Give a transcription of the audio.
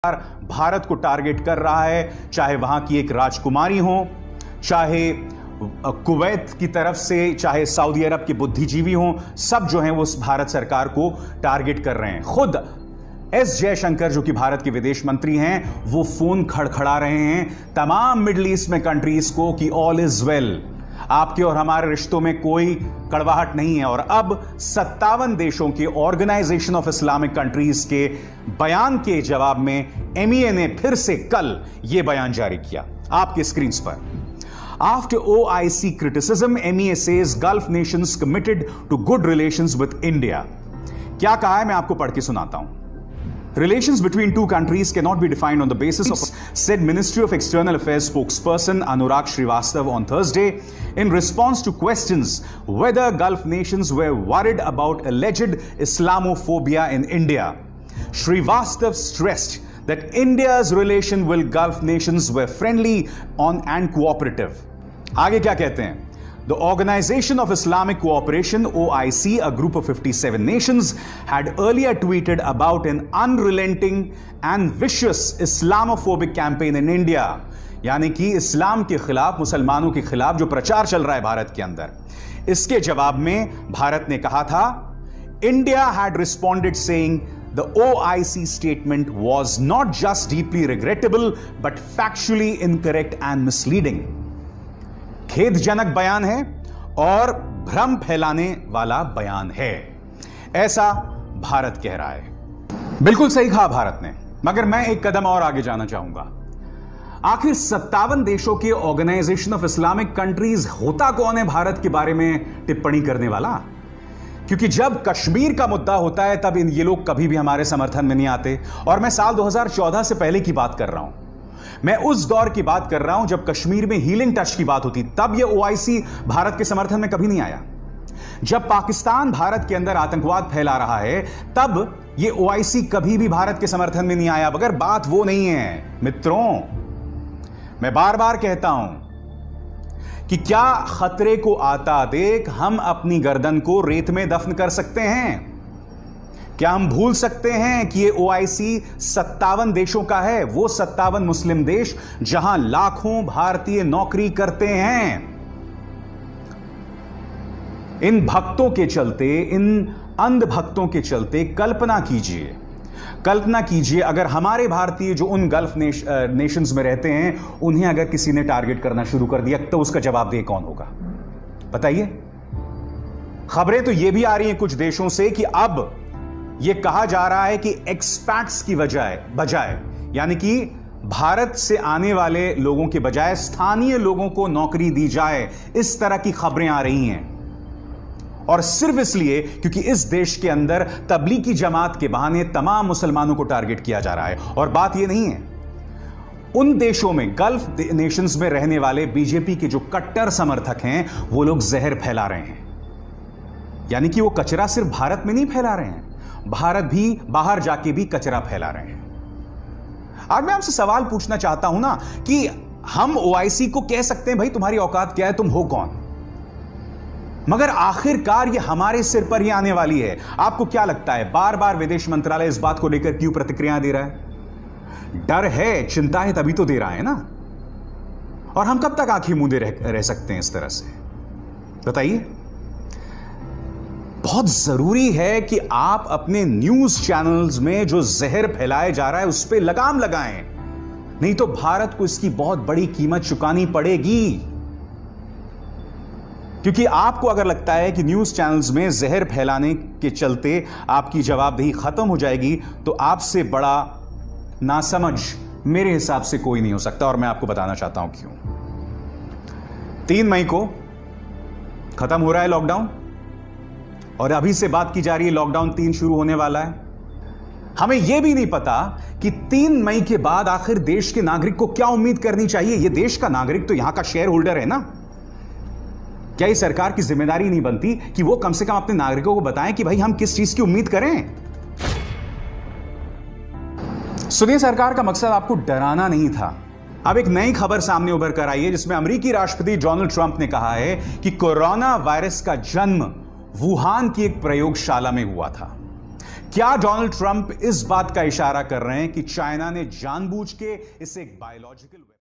भारत को टारगेट कर रहा है, चाहे वहां की एक राजकुमारी हो, चाहे कुवैत की तरफ से, चाहे सऊदी अरब के बुद्धिजीवी हो, सब जो हैं वो भारत सरकार को टारगेट कर रहे हैं। खुद एस जयशंकर जो कि भारत के विदेश मंत्री हैं, वो फोन खड़खड़ा रहे हैं तमाम मिडिल ईस्ट में कंट्रीज को कि ऑल इज वेल, आपके और हमारे रिश्तों में कोई कड़वाहट नहीं है। और अब 57 देशों के ऑर्गेनाइजेशन ऑफ इस्लामिक कंट्रीज के बयान के जवाब में एमईए ने फिर से कल यह बयान जारी किया आपके स्क्रीन पर। After OIC criticism, MEA says Gulf nations committed to good relations with India. क्या कहा है मैं आपको पढ़ के सुनाता हूं। Relations between two countries cannot be defined on the basis of, said Ministry of External Affairs spokesperson Anurag Srivastava on Thursday in response to questions whether Gulf nations were worried about alleged Islamophobia in India. Srivastava stressed that India's relation with Gulf nations were friendly and cooperative. आगे क्या कहते हैं? The Organization of Islamic Cooperation, OIC, a group of 57 nations, had earlier tweeted about an unrelenting and vicious Islamophobic campaign in India. यानी कि इस्लाम के खिलाफ, मुसलमानों के खिलाफ जो प्रचार चल रहा है भारत के अंदर, इसके जवाब में भारत ने कहा था, India had responded saying the OIC statement was not just deeply regrettable but factually incorrect and misleading. खेदजनक बयान है और भ्रम फैलाने वाला बयान है, ऐसा भारत कह रहा है। बिल्कुल सही कहा भारत ने, मगर मैं एक कदम और आगे जाना चाहूंगा। आखिर 57 देशों के ऑर्गेनाइजेशन ऑफ इस्लामिक कंट्रीज होता कौन है भारत के बारे में टिप्पणी करने वाला? क्योंकि जब कश्मीर का मुद्दा होता है तब ये लोग कभी भी हमारे समर्थन में नहीं आते। और मैं साल 2014 से पहले की बात कर रहा हूं, मैं उस दौर की बात कर रहा हूं जब कश्मीर में हीलिंग टच की बात होती, तब यह ओआईसी भारत के समर्थन में कभी नहीं आया। जब पाकिस्तान भारत के अंदर आतंकवाद फैला रहा है, तब यह ओआईसी कभी भी भारत के समर्थन में नहीं आया। मगर बात वो नहीं है मित्रों, मैं बार बार कहता हूं कि क्या खतरे को आता देख हम अपनी गर्दन को रेत में दफन कर सकते हैं? क्या हम भूल सकते हैं कि ये ओआईसी 57 देशों का है, वो 57 मुस्लिम देश जहां लाखों भारतीय नौकरी करते हैं। इन भक्तों के चलते, इन अंध भक्तों के चलते कल्पना कीजिए अगर हमारे भारतीय जो उन गल्फ नेशंस में रहते हैं, उन्हें अगर किसी ने टारगेट करना शुरू कर दिया तो उसका जवाब दे कौन होगा? बताइए। खबरें तो यह भी आ रही हैं कुछ देशों से कि अब यह कहा जा रहा है कि एक्सपैट्स की बजाय यानी कि भारत से आने वाले लोगों के बजाय स्थानीय लोगों को नौकरी दी जाए, इस तरह की खबरें आ रही हैं। और सिर्फ इसलिए क्योंकि इस देश के अंदर तबलीगी जमात के बहाने तमाम मुसलमानों को टारगेट किया जा रहा है। और बात यह नहीं है, उन देशों में, गल्फ नेशंस में रहने वाले बीजेपी के जो कट्टर समर्थक हैं, वो लोग जहर फैला रहे हैं। यानी कि वो कचरा सिर्फ भारत में नहीं फैला रहे हैं, भारत भी बाहर जाके भी कचरा फैला रहे हैं। आज मैं आपसे सवाल पूछना चाहता हूं ना कि हम ओआईसी को कह सकते हैं भाई तुम्हारी औकात क्या है, तुम हो कौन, मगर आखिरकार ये हमारे सिर पर ही आने वाली है। आपको क्या लगता है बार बार विदेश मंत्रालय इस बात को लेकर क्यों प्रतिक्रियाएं दे रहा है? डर है, चिंता है, तभी तो दे रहा है ना। और हम कब तक आंखें मूंदे रह सकते हैं इस तरह से? बताइए। बहुत जरूरी है कि आप अपने न्यूज चैनल्स में जो जहर फैलाया जा रहा है उस पर लगाम लगाएं, नहीं तो भारत को इसकी बहुत बड़ी कीमत चुकानी पड़ेगी। क्योंकि आपको अगर लगता है कि न्यूज चैनल्स में जहर फैलाने के चलते आपकी जवाबदेही खत्म हो जाएगी, तो आपसे बड़ा नासमझ मेरे हिसाब से कोई नहीं हो सकता। और मैं आपको बताना चाहता हूं क्यों। 3 मई को खत्म हो रहा है लॉकडाउन, और अभी से बात की जा रही है लॉकडाउन 3 शुरू होने वाला है। हमें यह भी नहीं पता कि 3 मई के बाद आखिर देश के नागरिक को क्या उम्मीद करनी चाहिए। यह देश का नागरिक तो यहां का शेयर होल्डर है ना। क्या ये सरकार की जिम्मेदारी नहीं बनती कि वो कम से कम अपने नागरिकों को बताएं कि भाई हम किस चीज की उम्मीद करें? सुनिए, सरकार का मकसद आपको डराना नहीं था। अब एक नई खबर सामने उभर कर आई है जिसमें अमेरिकी राष्ट्रपति डोनाल्ड ट्रंप ने कहा है कि कोरोना वायरस का जन्म वुहान की एक प्रयोगशाला में हुआ था। क्या डोनाल्ड ट्रंप इस बात का इशारा कर रहे हैं कि चाइना ने जानबूझ के इसे एक बायोलॉजिकल